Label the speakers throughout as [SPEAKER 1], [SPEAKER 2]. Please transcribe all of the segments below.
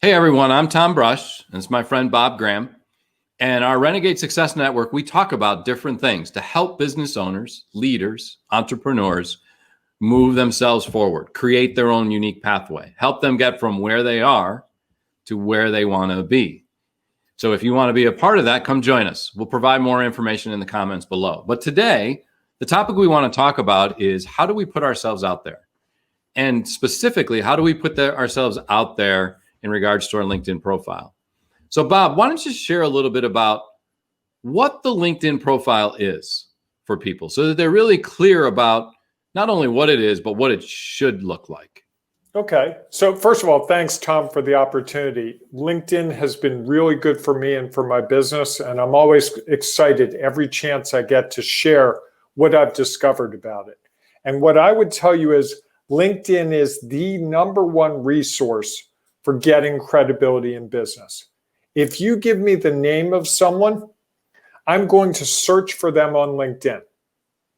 [SPEAKER 1] Hey everyone, I'm Tom Brush, and it's my friend Bob Graham. And our Renegade Success Network, we talk about different things to help business owners, leaders, entrepreneurs move themselves forward, create their own unique pathway, help them get from where they are to where they want to be. So if you want to be a part of that, come join us. We'll provide more information in the comments below. But today, the topic we want to talk about is how do we put ourselves out there? And specifically, how do we put ourselves out there in regards to our LinkedIn profile? So Bob, why don't you share a little bit about what the LinkedIn profile is for people so that they're really clear about not only what it is, but what it should look like.
[SPEAKER 2] Okay. So first of all, thanks, Tom, for the opportunity. LinkedIn has been really good for me and for my business, and I'm always excited every chance I get to share what I've discovered about it. And what I would tell you is LinkedIn is the number one resource for getting credibility in business. If you give me the name of someone, I'm going to search for them on LinkedIn.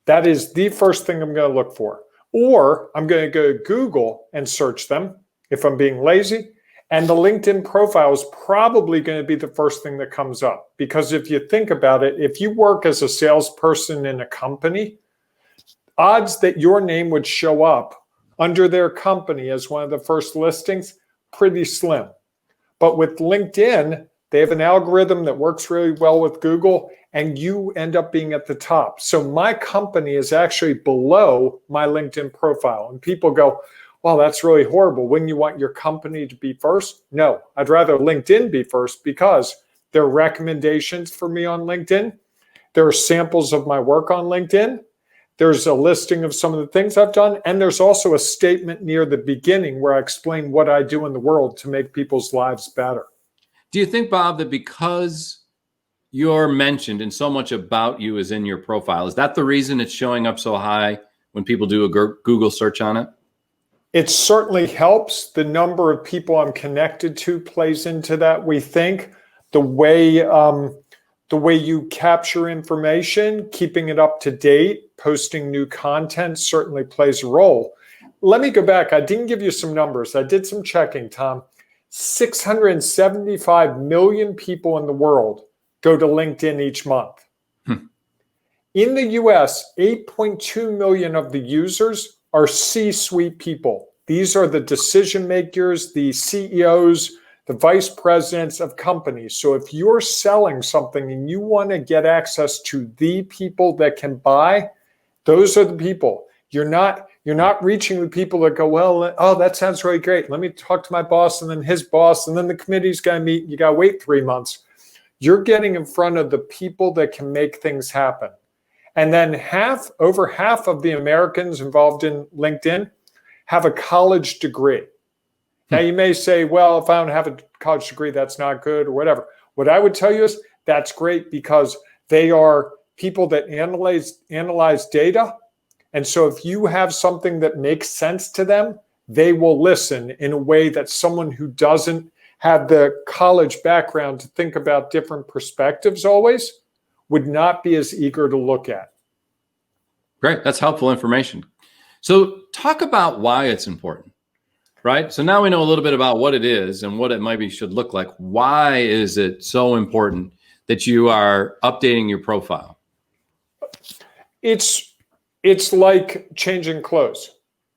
[SPEAKER 2] That is the first thing I'm going to look for. Or I'm going to go to Google and search them if I'm being lazy. And the LinkedIn profile is probably going to be the first thing that comes up. Because if you think about it, if you work as a salesperson in a company, odds that your name would show up under their company as one of the first listings, pretty slim. But with LinkedIn, they have an algorithm that works really well with Google, and you end up being at the top. So my company is actually below my LinkedIn profile. And people go, well, that's really horrible. Wouldn't you want your company to be first? No, I'd rather LinkedIn be first because there are recommendations for me on LinkedIn. There are samples of my work on LinkedIn. There's a listing of some of the things I've done. And there's also a statement near the beginning where I explain what I do in the world to make people's lives better.
[SPEAKER 1] Do you think, Bob, that because you're mentioned and so much about you is in your profile, is that the reason it's showing up so high when people do a Google search on it?
[SPEAKER 2] It certainly helps. The number of people I'm connected to plays into that. We think the way you capture information, keeping it up to date, posting new content certainly plays a role. Let me go back. I didn't give you some numbers. I did some checking, Tom. 675 million people in the world go to LinkedIn each month. In the US, 8.2 million of the users are C-suite people. These are the decision makers, the CEOs, the vice presidents of companies. So if you're selling something and you want to get access to the people that can buy, those are the people. You're not reaching the people that go, well, oh, that sounds really great. Let me talk to my boss and then his boss, and then the committee's going to meet. You got to wait 3 months. You're getting in front of the people that can make things happen. And then over half of the Americans involved in LinkedIn have a college degree. Now, you may say, well, if I don't have a college degree, that's not good or whatever. What I would tell you is that's great because they are people that analyze data. And so if you have something that makes sense to them, they will listen in a way that someone who doesn't have the college background to think about different perspectives always would not be as eager to look at.
[SPEAKER 1] Great. That's helpful information. So talk about why it's important, right? So now we know a little bit about what it is and what it maybe should look like. Why is it so important that you are updating your profile?
[SPEAKER 2] It's like changing clothes.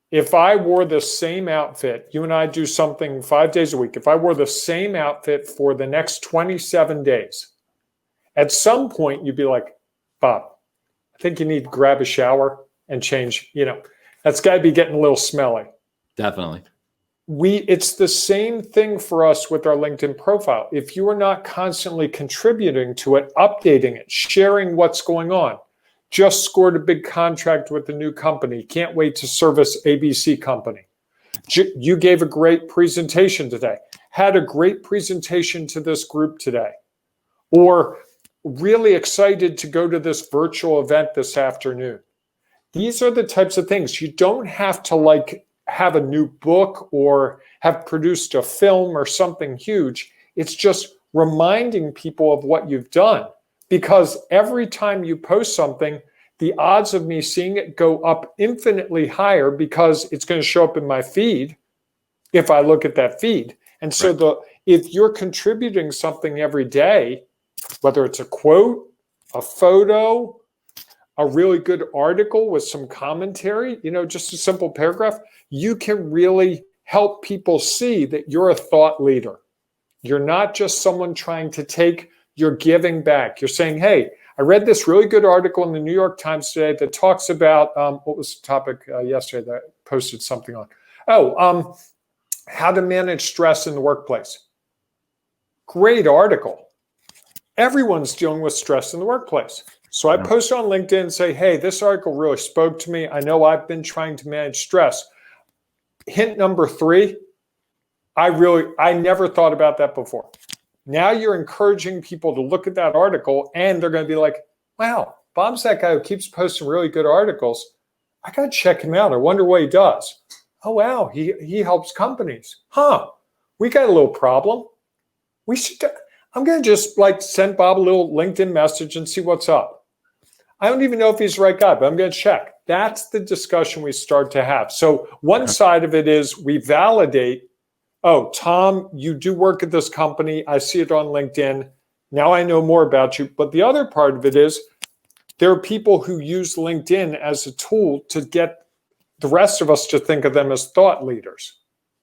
[SPEAKER 2] If I wore the same outfit, you and I do something 5 days a week. If I wore the same outfit for the next 27 days, at some point you'd be like, Bob, I think you need to grab a shower and change. That's got to be getting a little smelly.
[SPEAKER 1] Definitely.
[SPEAKER 2] It's the same thing for us with our LinkedIn profile. If you are not constantly contributing to it, updating it, sharing what's going on, just scored a big contract with a new company, can't wait to service ABC company. You gave a great presentation today, had a great presentation to this group today, or really excited to go to this virtual event this afternoon. These are the types of things. You don't have to have a new book or have produced a film or something huge. It's just reminding people of what you've done. Because every time you post something, the odds of me seeing it go up infinitely higher because it's going to show up in my feed if I look at that feed. And so if you're contributing something every day, whether it's a quote, a photo, a really good article with some commentary, just a simple paragraph, you can really help people see that you're a thought leader. You're not just someone trying to take your giving back. You're saying, hey, I read this really good article in the New York Times today that talks about, what was the topic yesterday that I posted something on? How to manage stress in the workplace. Great article. Everyone's dealing with stress in the workplace. So I post on LinkedIn and say, hey, this article really spoke to me. I know I've been trying to manage stress. Hint number 3, I never thought about that before. Now you're encouraging people to look at that article and they're going to be like, wow, Bob's that guy who keeps posting really good articles. I got to check him out. I wonder what he does. Oh, wow, he helps companies. We got a little problem. I'm going to just send Bob a little LinkedIn message and see what's up. I don't even know if he's the right guy, but I'm going to check. That's the discussion we start to have. So one side of it is we validate, oh, Tom, you do work at this company. I see it on LinkedIn. Now I know more about you. But the other part of it is there are people who use LinkedIn as a tool to get the rest of us to think of them as thought leaders.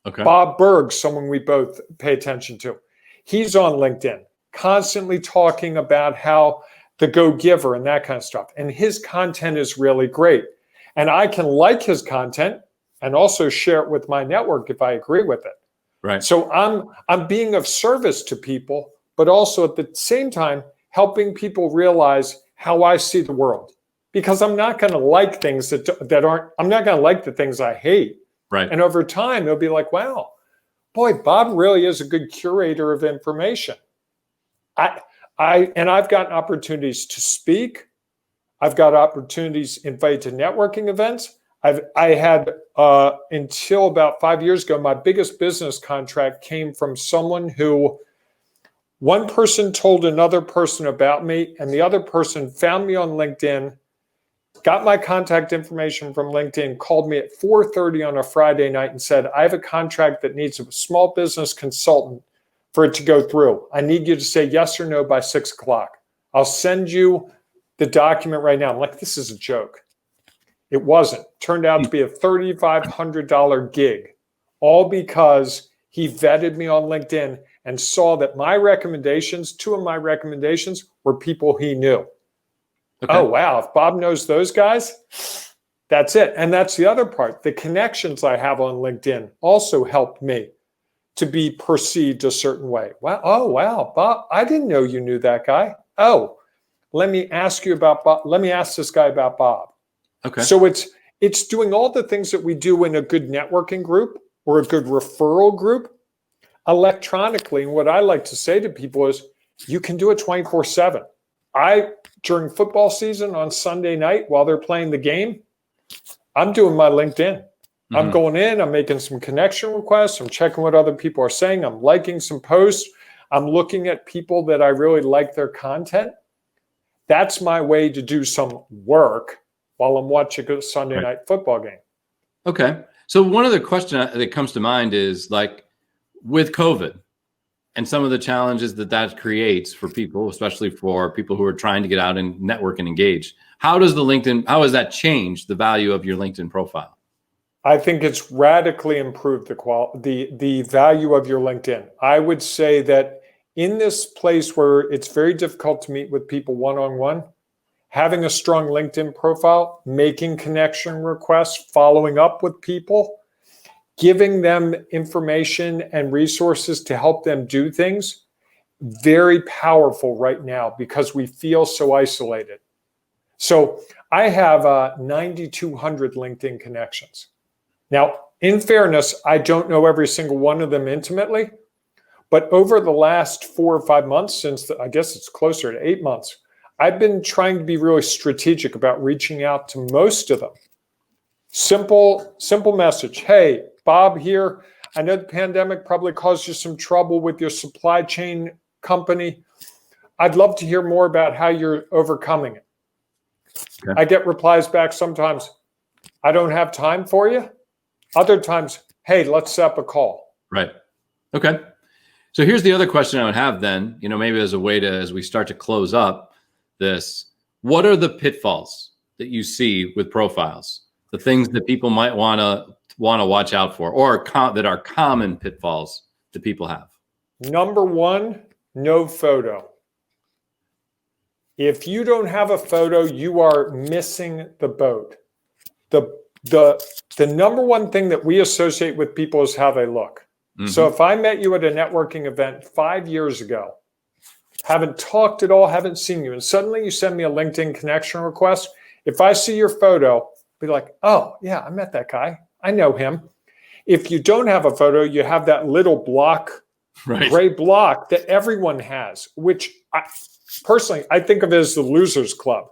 [SPEAKER 1] Okay.
[SPEAKER 2] Bob Berg, someone we both pay attention to. He's on LinkedIn, constantly talking about how the go-giver and that kind of stuff. And his content is really great. And I can like his content and also share it with my network if I agree with it.
[SPEAKER 1] Right.
[SPEAKER 2] So I'm being of service to people, but also at the same time, helping people realize how I see the world. Because I'm not going to like things that aren't, I'm not going to like the things I hate.
[SPEAKER 1] Right.
[SPEAKER 2] And over time, it'll be like, wow, boy, Bob really is a good curator of information. I've gotten opportunities to speak. I've got opportunities invited to networking events. I had until about 5 years ago, my biggest business contract came from someone who one person told another person about me, and the other person found me on LinkedIn, got my contact information from LinkedIn, called me at 4:30 on a Friday night and said, I have a contract that needs a small business consultant for it to go through. I need you to say yes or no by 6 o'clock. I'll send you the document right now. I'm like, this is a joke. It wasn't. Turned out to be a $3,500 gig, all because he vetted me on LinkedIn and saw that my recommendations, 2 of my recommendations, were people he knew. Okay. Oh, wow. If Bob knows those guys, that's it. And that's the other part. The connections I have on LinkedIn also helped me to be perceived a certain way. Wow. Oh, wow. Bob, I didn't know you knew that guy. Oh, let me ask you about Bob. Let me ask this guy about Bob.
[SPEAKER 1] Okay.
[SPEAKER 2] So it's doing all the things that we do in a good networking group or a good referral group electronically. And what I like to say to people is you can do it 24/7. During football season on Sunday night while they're playing the game, I'm doing my LinkedIn. Mm-hmm. I'm going in, I'm making some connection requests. I'm checking what other people are saying. I'm liking some posts. I'm looking at people that I really like their content. That's my way to do some work while I'm watching a Sunday night football game.
[SPEAKER 1] Okay. So one other question that comes to mind is with COVID and some of the challenges that creates for people, especially for people who are trying to get out and network and engage. How has that changed the value of your LinkedIn profile?
[SPEAKER 2] I think it's radically improved the value of your LinkedIn. I would say that in this place where it's very difficult to meet with people one-on-one, having a strong LinkedIn profile, making connection requests, following up with people, giving them information and resources to help them do things, very powerful right now because we feel so isolated. So I have 9,200 LinkedIn connections. Now, in fairness, I don't know every single one of them intimately, but over the last 4 or 5 months, I guess it's closer to 8 months, I've been trying to be really strategic about reaching out to most of them. Simple message. Hey, Bob here. I know the pandemic probably caused you some trouble with your supply chain company. I'd love to hear more about how you're overcoming it. Okay. I get replies back sometimes, I don't have time for you. Other times, hey, let's set up a call.
[SPEAKER 1] Right. Okay. So here's the other question I would have then, maybe as a way to, as we start to close up this, what are the pitfalls that you see with profiles? The things that people might want to watch out for, or that are common pitfalls that people have?
[SPEAKER 2] Number one, no photo. If you don't have a photo, you are missing the boat. The number one thing that we associate with people is how they look. Mm-hmm. So if I met you at a networking event 5 years ago, haven't talked at all, haven't seen you, and suddenly you send me a LinkedIn connection request, if I see your photo, I'll be like, oh, yeah, I met that guy. I know him. If you don't have a photo, you have that little block, right, gray block that everyone has, which personally, I think of it as the losers club.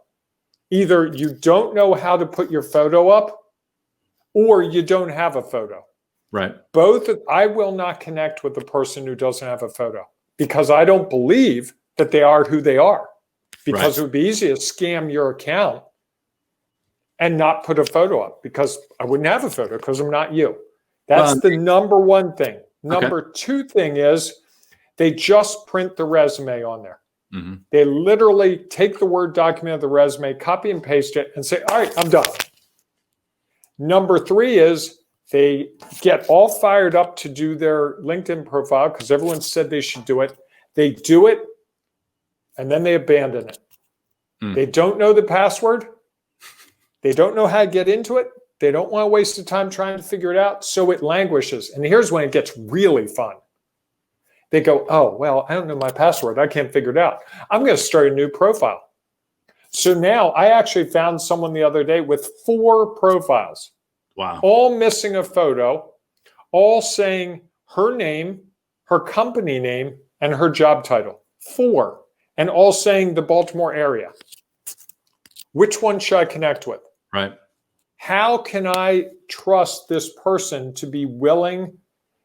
[SPEAKER 2] Either you don't know how to put your photo up or you don't have a photo.
[SPEAKER 1] Right.
[SPEAKER 2] Both, I will not connect with the person who doesn't have a photo because I don't believe that they are who they are. Because It would be easy to scam your account and not put a photo up because I wouldn't have a photo because I'm not you. That's the number one thing. Number two thing is they just print the resume on there. Mm-hmm. They literally take the Word document of the resume, copy and paste it, and say, all right, I'm done. Number three is they get all fired up to do their LinkedIn profile because everyone said they should do it. They do it, and then they abandon it. Mm. They don't know the password. They don't know how to get into it. They don't want to waste the time trying to figure it out, so it languishes. And here's when it gets really fun. They go, oh, well, I don't know my password. I can't figure it out. I'm going to start a new profile. So now I actually found someone the other day with 4 profiles.
[SPEAKER 1] Wow.
[SPEAKER 2] All missing a photo, all saying her name, her company name, and her job title. 4. And all saying the Baltimore area. Which one should I connect with?
[SPEAKER 1] Right.
[SPEAKER 2] How can I trust this person to be willing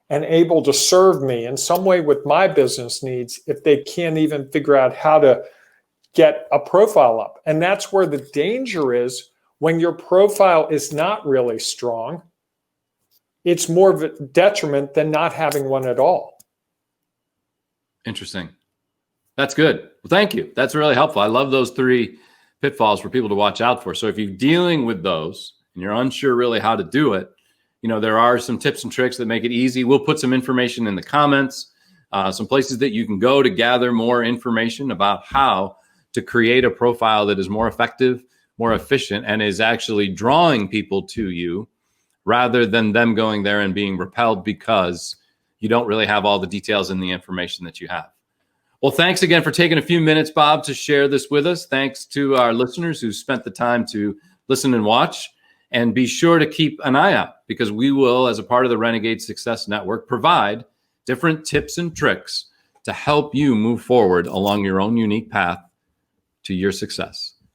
[SPEAKER 2] and able to serve me in some way with my business needs if they can't even figure out how to get a profile up? And that's where the danger is when your profile is not really strong. It's more of a detriment than not having one at all.
[SPEAKER 1] Interesting. That's good. Well, thank you. That's really helpful. I love those 3 pitfalls for people to watch out for. So if you're dealing with those and you're unsure really how to do it, there are some tips and tricks that make it easy. We'll put some information in the comments, some places that you can go to gather more information about how to create a profile that is more effective, more efficient, and is actually drawing people to you rather than them going there and being repelled because you don't really have all the details and the information that you have. Well, thanks again for taking a few minutes, Bob, to share this with us. Thanks to our listeners who spent the time to listen and watch. And be sure to keep an eye out because we will, as a part of the Renegade Success Network, provide different tips and tricks to help you move forward along your own unique path to your success.